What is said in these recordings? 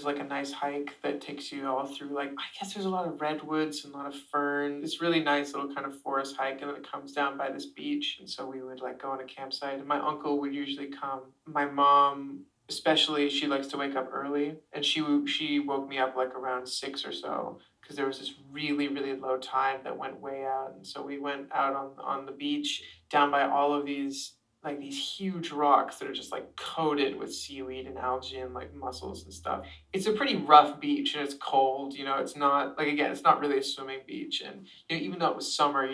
there's like a nice hike that takes you all through, like, I guess there's a lot of redwoods and a lot of fern. It's really nice little kind of forest hike, and then it comes down by this beach. And so we would like go on a campsite, and my uncle would usually come. My mom, especially, she likes to wake up early, and she woke me up like around 6 or so, because there was this really really low tide that went way out, and so we went out on the beach down by all of these, like, these huge rocks that are just like coated with seaweed and algae and like mussels and stuff. It's a pretty rough beach, and it's cold. It's not like, again, it's not really a swimming beach. And even though it was summer,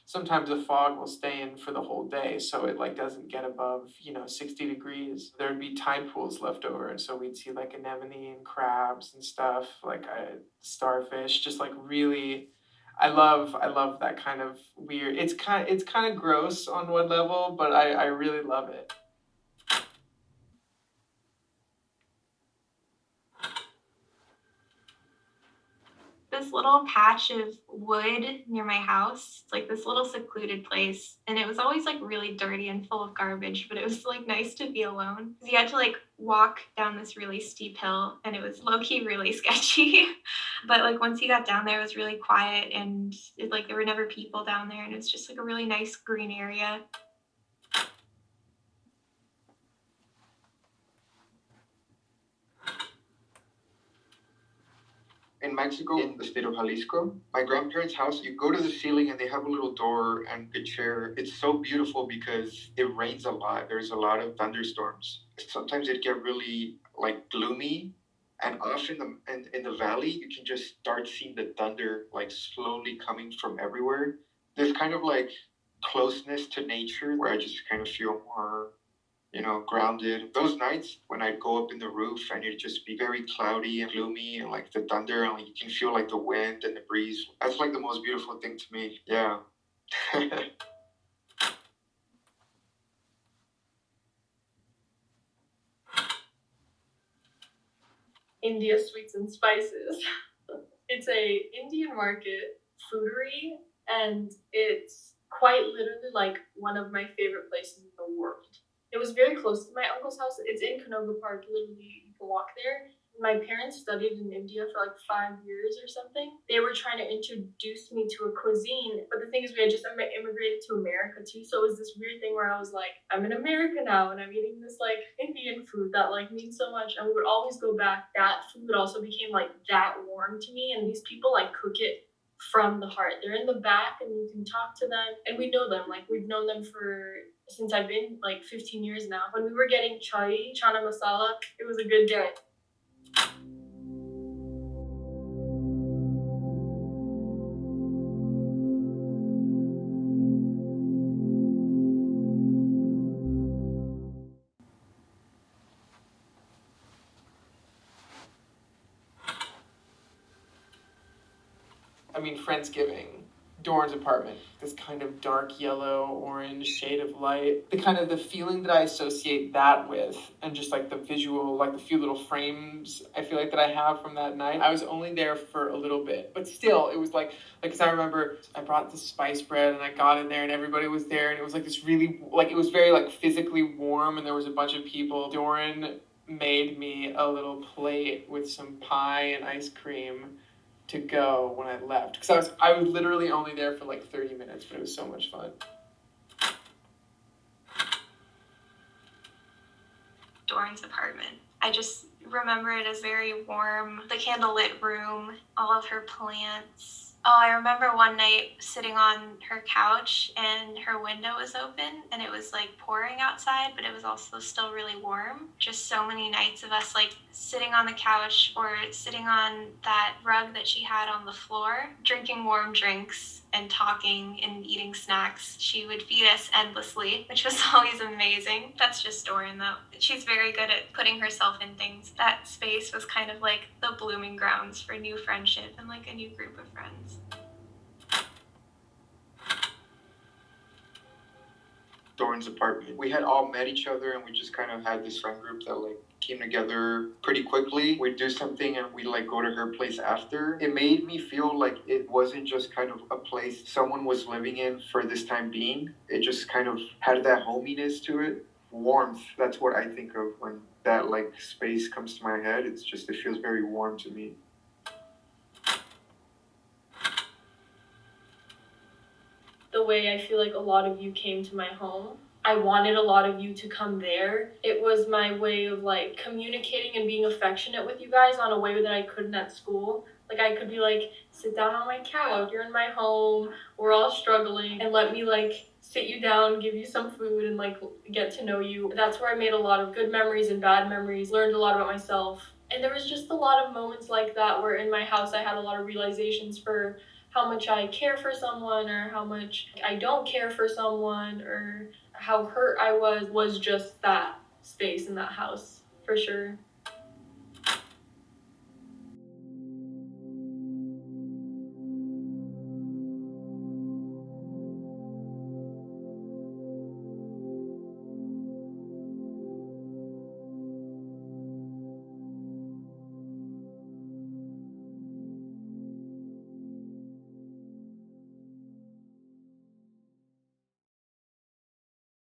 sometimes the fog will stay in for the whole day, so it like doesn't get above 60 degrees. There'd be tide pools left over, and so we'd see like anemone and crabs and stuff, like starfish, just like really. I love that kind of weird. It's kind of gross on one level, but I really love it. This little patch of wood near my house. It's like this little secluded place. And it was always like really dirty and full of garbage, but it was like nice to be alone. 'Cause you had to like walk down this really steep hill and it was low key really sketchy. But like once you got down there, it was really quiet and like there were never people down there. And it was just like a really nice green area. In Mexico, in the state of Jalisco, my grandparents' house, you go to the ceiling and they have a little door and a chair. It's so beautiful because it rains a lot. There's a lot of thunderstorms. Sometimes it get really like gloomy. And off in the valley, you can just start seeing the thunder like slowly coming from everywhere. There's kind of like closeness to nature where I just kind of feel more grounded. Those nights when I'd go up in the roof and it'd just be very cloudy and gloomy and like the thunder and like, you can feel like the wind and the breeze. That's like the most beautiful thing to me. Yeah. India Sweets and Spices. It's a Indian market foodery, and it's quite literally like one of my favorite places in the world. It was very close to my uncle's house. It's in Canoga Park. Literally, you can walk there. My parents studied in India for like 5 years or something. They were trying to introduce me to a cuisine, but the thing is, we had just immigrated to America too. So it was this weird thing where I was like, I'm in America now, and I'm eating this like Indian food that like means so much, and we would always go back. That food also became like that warm to me, and these people like cook it from the heart. They're in the back, and you can talk to them, and we know them. Like we've known them for since I've been like 15 years now. When we were getting chai, chana masala, it was a good day. I mean, Friendsgiving, Doran's apartment, this kind of dark yellow, orange shade of light. The feeling that I associate that with, and just like the visual, like the few little frames I feel like that I have from that night. I was only there for a little bit, but still, it was like, cause I remember I brought the spice bread and I got in there and everybody was there, and it was like this really, like, it was very like physically warm, and there was a bunch of people. Doran made me a little plate with some pie and ice cream to go when I left, because I was literally only there for like 30 minutes, but it was so much fun. Doran's apartment. I just remember it as very warm. The candlelit room, all of her plants. Oh, I remember one night sitting on her couch and her window was open and it was like pouring outside, but it was also still really warm. Just so many nights of us like sitting on the couch or sitting on that rug that she had on the floor, drinking warm drinks and talking and eating snacks. She would feed us endlessly, which was always amazing. That's just Doran though. She's very good at putting herself in things. That space was kind of like the blooming grounds for new friendship and like a new group of friends. Doran's apartment. We had all met each other and we just kind of had this friend group that like came together pretty quickly. We'd do something and we'd like go to her place after. It made me feel like it wasn't just kind of a place someone was living in for this time being. It just kind of had that hominess to it. warmth. That's what I think of when that like space comes to my head. It's just, it feels very warm to me. The way I feel like a lot of you came to my home, I wanted a lot of you to come there. It was my way of like communicating and being affectionate with you guys on a way that I couldn't at school. Like I could be like, sit down on my couch, you're in my home, we're all struggling, and let me like sit you down, give you some food, and like get to know you. That's where I made a lot of good memories and bad memories, learned a lot about myself. And there was just a lot of moments like that where in my house I had a lot of realizations for how much I care for someone or how much I don't care for someone or how hurt I was just that space in that house, for sure.